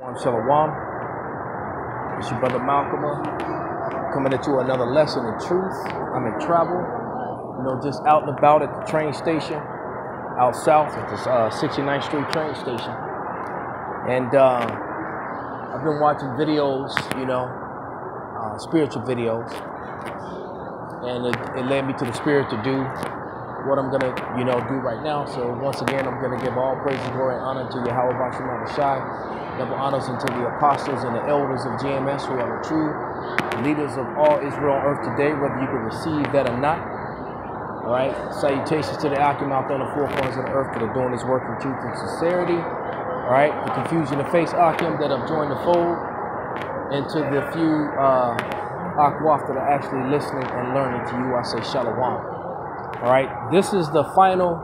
Shalom. It's your brother Malcolm coming into another lesson in truth. I'm in travel, just out and about at the train station out south at this 69th Street train station. And I've been watching videos, spiritual videos. And it led me to the spirit to do what I'm going to, do right now. So once again, I'm going to give all praise and glory and honor to Yahweh Bashim Shai. Double honors unto the apostles and the elders of GMS who are the true leaders of all Israel on earth today, whether you can receive that or not. All right. Salutations to the Akim out there on the four corners of the earth that are doing this work in truth and sincerity. All right. The confusion of face Akim that have joined the fold, and to the few Akwaf that are actually listening and learning to you, I say Shalom. All right. This is the final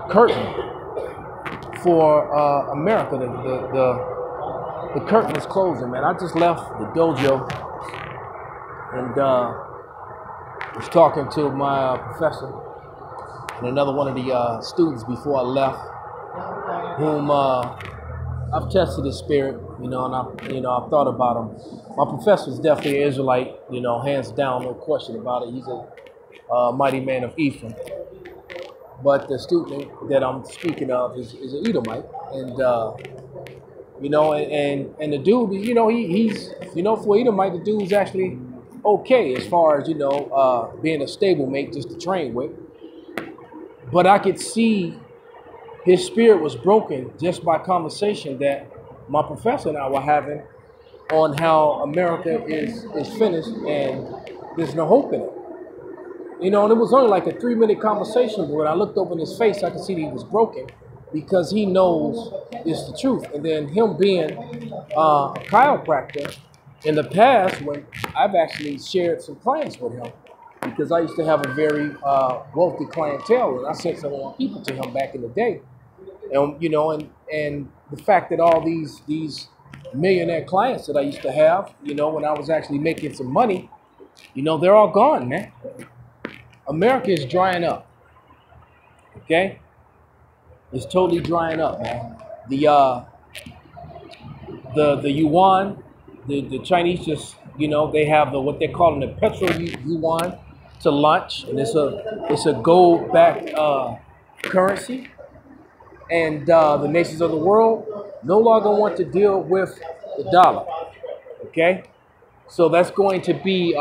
curtain for America. The curtain is closing, man. I just left the dojo and was talking to my professor and another one of the students before I left, whom I've tested his spirit, and I've thought about him. My professor is definitely an Israelite, hands down, no question about it. He's a mighty man of Ephraim. But the student that I'm speaking of is an Edomite, and and the dude, he's for Edomite, the dude's actually okay as far as being a stablemate just to train with. But I could see his spirit was broken just by conversation that my professor and I were having on how America is finished and there's no hope in it. And it was only like a 3-minute conversation, but when I looked over in his face, I could see that he was broken because he knows it's the truth. And then him being a chiropractor, in the past, when I've actually shared some clients with him, because I used to have a very wealthy clientele, and I sent some of my people to him back in the day. And and the fact that all these millionaire clients that I used to have, when I was actually making some money, they're all gone, man. America is drying up, okay? It's totally drying up, man. The yuan, the Chinese just, they have what they're calling the petro yuan to lunch, and it's a gold-backed currency, and the nations of the world no longer want to deal with the dollar, okay? So that's going to be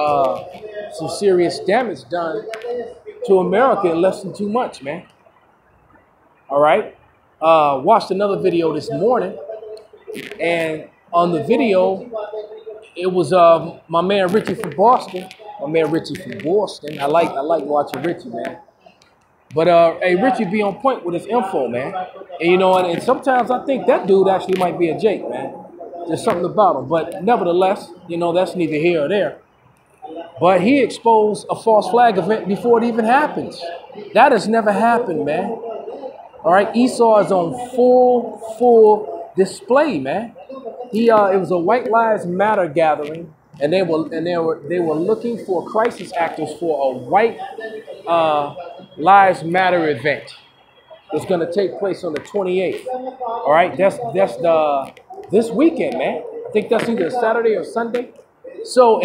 some serious damage done to America in less than 2 months, man. All right. Watched another video this morning, and on the video, it was my man Richie from Boston. I like watching Richie, man. But hey, Richie be on point with his info, man. And and sometimes I think that dude actually might be a Jake, man. There's something about him, but nevertheless, that's neither here or there. But he exposed a false flag event before it even happens. That has never happened, man. All right, Esau is on full display, man. It was a White Lives Matter gathering, and they were looking for crisis actors for a White Lives Matter event. It's going to take place on the 28th. All right, that's this weekend, man. I think that's either Saturday or Sunday. So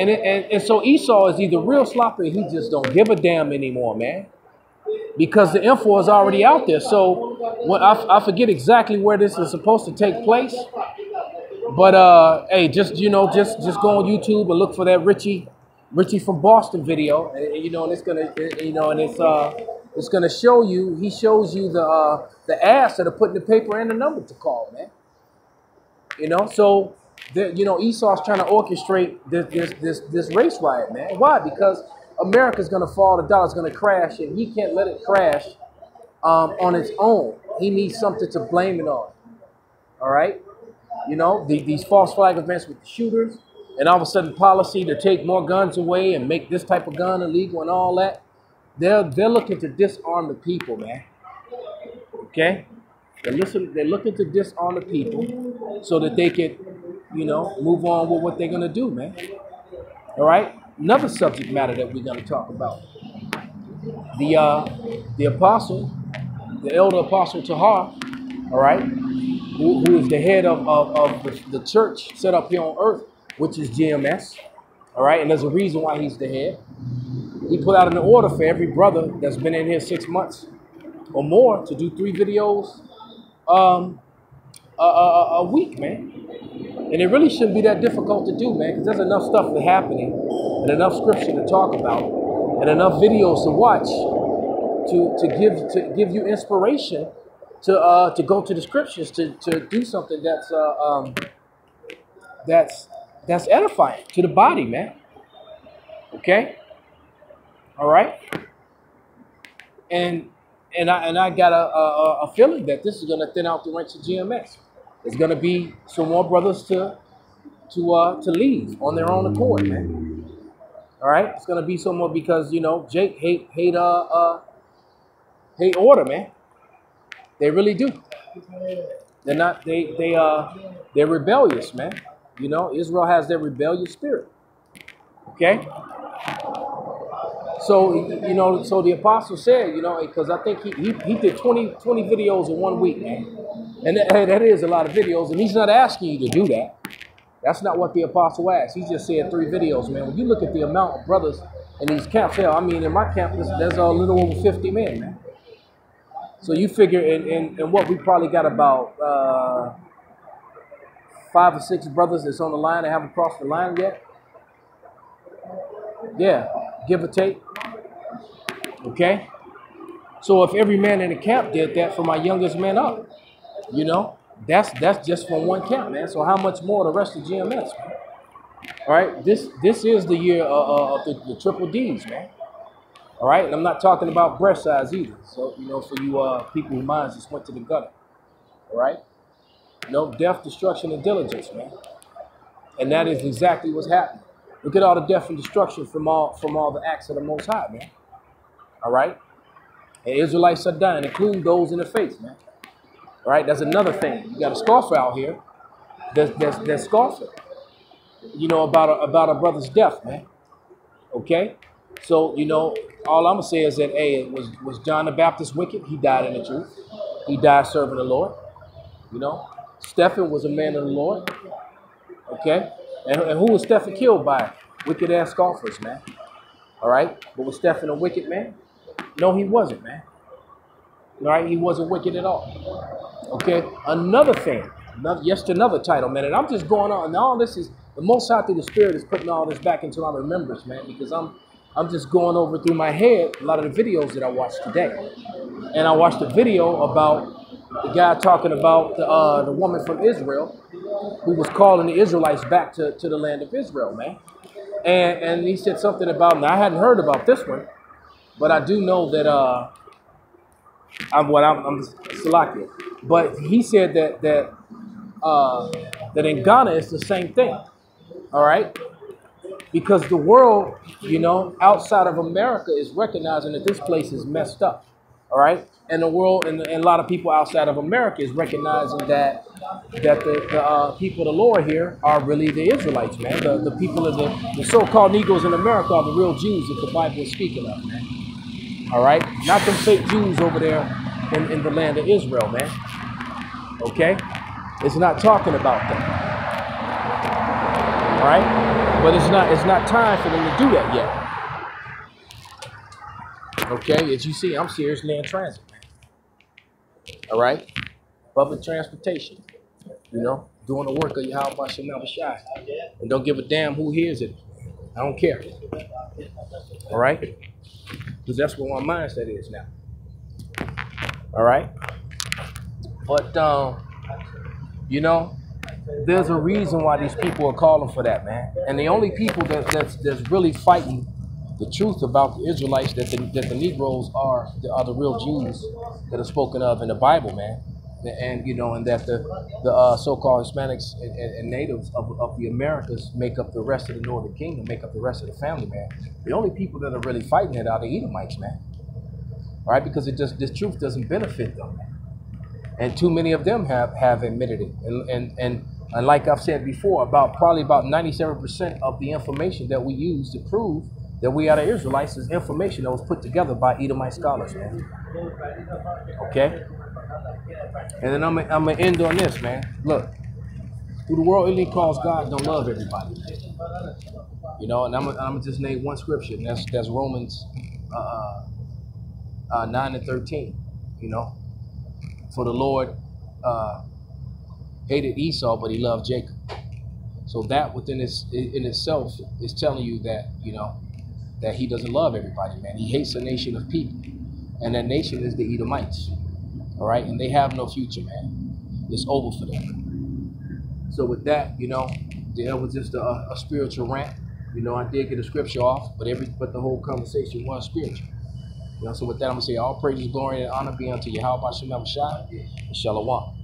so Esau is either real sloppy, he just don't give a damn anymore, man, because the info is already out there. So I forget exactly where this is supposed to take place, but hey, just go on YouTube and look for that Richie from Boston video, and it's gonna it's gonna show you. He shows you the ass that are putting the paper and the number to call, man. So Esau's trying to orchestrate this race riot, man. Why? Because America's gonna fall, the dollar's gonna crash, and he can't let it crash on its own. He needs something to blame it on. All right, these false flag events with the shooters, and all of a sudden policy to take more guns away and make this type of gun illegal and all that. They're looking to disarm the people, man. Okay. They're looking to disarm the people so that they can, move on with what they're going to do, man. All right? Another subject matter that we're going to talk about. The apostle, the elder apostle Tahar, all right, who is the head of the church set up here on earth, which is GMS. All right, and there's a reason why he's the head. He put out an order for every brother that's been in here 6 months or more to do 3 videos a week, man. And it really shouldn't be that difficult to do, man, because there's enough stuff that's happening and enough scripture to talk about and enough videos to watch to give you inspiration to go to the scriptures to do something that's edifying to the body, man. Okay? All right? And I got a feeling that this is going to thin out the ranks of GMS. There's going to be some more brothers to leave on their own accord, man. All right? It's going to be some more because, you know, Jake hate order, man. They really do. They're not, they're rebellious, man. You know, Israel has their rebellious spirit. Okay? So, you know, so the apostle said, you know, because I think he did 20 videos in 1 week, man. And that is a lot of videos. And he's not asking you to do that. That's not what the apostle asked. He just said 3 videos, man. When you look at the amount of brothers in these camps, hell, I mean, in my camp, there's a little over 50 men, man. So you figure in what we probably got about 5 or 6 brothers that's on the line that haven't crossed the line yet. Yeah, give or take. Okay? So if every man in the camp did that for my youngest man up, you know, that's just from one camp, man. So how much more the rest of GMS, man? All right? This is the year of the triple Ds, man. All right? And I'm not talking about breast size either. So, you know, for you people whose minds just went to the gutter. All right? No, death, destruction, and diligence, man. And that is exactly what's happening. Look at all the death and destruction from all the acts of the Most High, man. All right? And Israelites are dying, including those in the faith, man. All right? That's another thing. You got a scoffer out here that's scoffing, you know, about a brother's death, man. Okay? So, you know, all I'm going to say is that, hey, was John the Baptist wicked? He died in the truth. He died serving the Lord. You know? Stephen was a man of the Lord. Okay? And who was Stephen killed by? Wicked-ass scoffers, man. All right? But was Stephen a wicked man? No, he wasn't, man. All right? He wasn't wicked at all. Okay? Another thing. Another title, man. And I'm just going on. And all this is, the Most High through the Spirit is putting all this back into my remembrance, man. Because I'm just going over through my head a lot of the videos that I watched today. And I watched a video about the guy talking about the woman from Israel who was calling the Israelites back to the land of Israel, man. And he said something about, now I hadn't heard about this one, but I do know that I'm Salakia. But he said that in Ghana it's the same thing. All right? Because the world, you know, outside of America is recognizing that this place is messed up. All right? And the world and a lot of people outside of America is recognizing that the people of the Lord here are really the Israelites, man. The people of the so-called Negroes in America are the real Jews that the Bible is speaking of, man. All right? Not them fake Jews over there in the land of Israel, man. Okay? It's not talking about that. All right? But it's not time for them to do that yet. Okay? As you see, I'm seriously in transit, man. All right? Public transportation. You know? Doing the work of Yahweh Shem Shai. And don't give a damn who hears it. I don't care. All right? Because that's what my mindset is now. All right? But, you know, there's a reason why these people are calling for that, man. And the only people that's really fighting the truth about the Israelites, that the Negroes are the real Jews that are spoken of in the Bible, man. And, you know, and that the so-called Hispanics and natives of the Americas make up the rest of the Northern Kingdom, make up the rest of the family, man. The only people that are really fighting it are the Edomites, man. All right? Because this truth doesn't benefit them, man. And too many of them have admitted it. And like I've said before, probably about 97% of the information that we use to prove that we are the Israelites is information that was put together by Edomite scholars, man. Okay? And then I'm gonna end on this, man. Look, who the world elite calls God don't love everybody. You know, and I'm gonna just name one scripture, and that's Romans 9 and 13. You know, for the Lord hated Esau, but he loved Jacob. So that within in itself is telling you that, you know, that he doesn't love everybody, man. He hates a nation of people, and that nation is the Edomites. All right, and they have no future, man. It's over for them. So with that, you know, there was just a spiritual rant. You know, I did get a scripture off, but the whole conversation was spiritual. You know, so with that, I'm gonna say all praises, glory, and honor be unto Yahweh Shem Shai and Shalom.